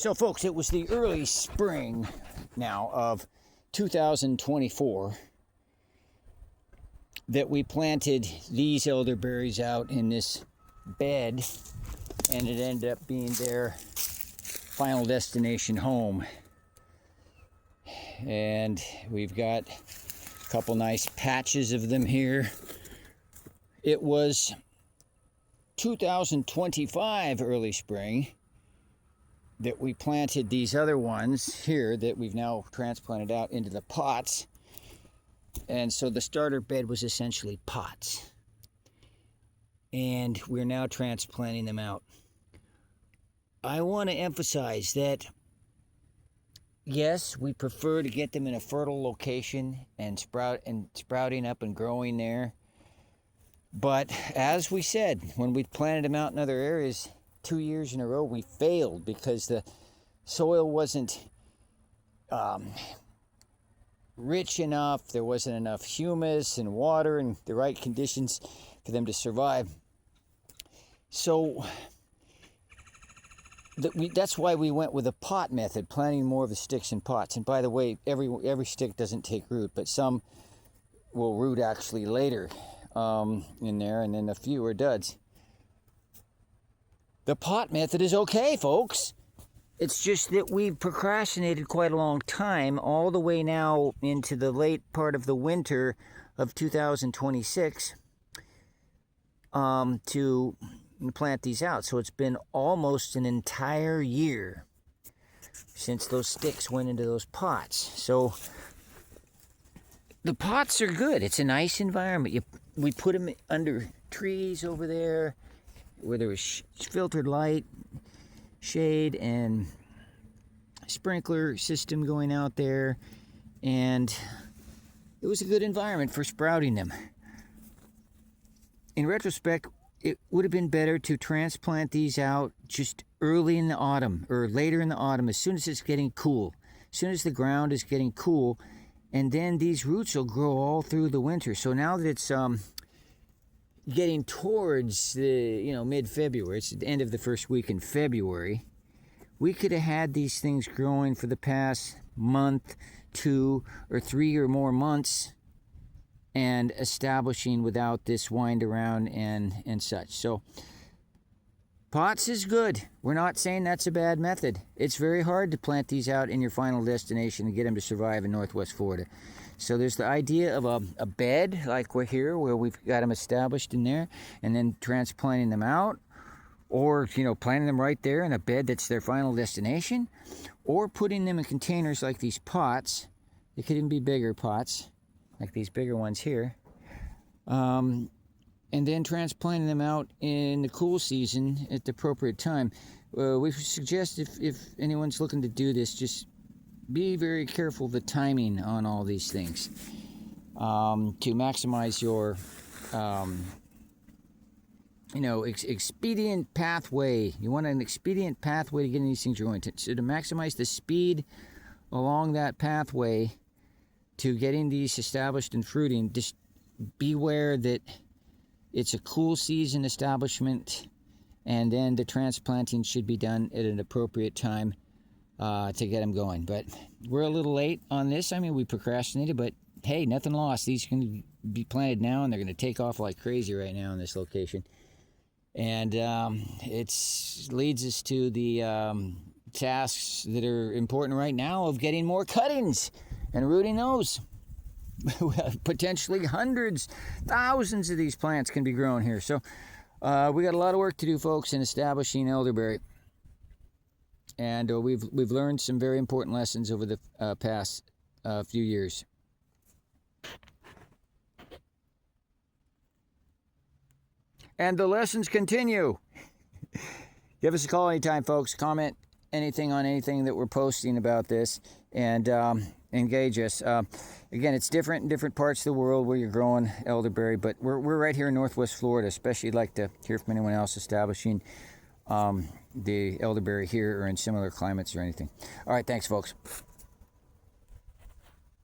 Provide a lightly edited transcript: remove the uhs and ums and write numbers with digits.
So folks, it was the early spring now of 2024 that we planted these elderberries out in this bed, and it ended up being their final destination home. And we've got a couple nice patches of them here. It was 2025 early spring that we planted these other ones here that we've now transplanted out into the pots. And so the starter bed was essentially pots. And we're now transplanting them out. I want to emphasize that, yes, we prefer to get them in a fertile location and sprouting up and growing there. But as we said, when we planted them out in other areas, 2 years in a row, we failed because the soil wasn't rich enough. There wasn't enough humus and water and the right conditions for them to survive. So that's why we went with a pot method, planting more of the sticks in pots. And by the way, every stick doesn't take root, but some will root actually later in there, and then a few are duds. The pot method is okay, folks. It's just that we've procrastinated quite a long time, all the way now into the late part of the winter of 2026 to plant these out. So it's been almost an entire year since those sticks went into those pots. So the pots are good. It's a nice environment. We put them under trees over there where there was filtered light, shade, and sprinkler system going out there, and it was a good environment for sprouting them. In retrospect, it would have been better to transplant these out just early in the autumn or later in the autumn, as soon as it's getting cool, as soon as the ground is getting cool, and then these roots will grow all through the winter. So now that it's getting towards the mid-February, it's the end of the first week in February, we could have had these things growing for the past month, 2 or 3 or more months, and establishing without this wind around and such. So pots is good. We're not saying that's a bad method. It's very hard to plant these out in your final destination and get them to survive in Northwest Florida. So there's the idea of a bed, like we're here, where we've got them established in there, and then transplanting them out, or planting them right there in a bed that's their final destination, or putting them in containers like these pots. They could even be bigger pots, like these bigger ones here, and then transplanting them out in the cool season at the appropriate time. We suggest if anyone's looking to do this, just be very careful of the timing on all these things to maximize your expedient pathway. You want an expedient pathway to getting these things going. So to maximize the speed along that pathway to getting these established and fruiting, just beware that it's a cool season establishment, and then the transplanting should be done at an appropriate time to get them going. But we're a little late on this. I mean, we procrastinated, but hey, nothing lost. These can be planted now, and they're going to take off like crazy right now in this location. And it leads us to the tasks that are important right now of getting more cuttings and rooting those. Potentially hundreds, thousands of these plants can be grown here. So we got a lot of work to do, folks, in establishing elderberry. And we've learned some very important lessons over the past few years. And the lessons continue. Give us a call anytime, folks. Comment anything on anything that we're posting about this, and engage us. Again, it's different in different parts of the world where you're growing elderberry, but we're right here in Northwest Florida. Especially like to hear from anyone else establishing the elderberry here or in similar climates or anything. All right, thanks, folks.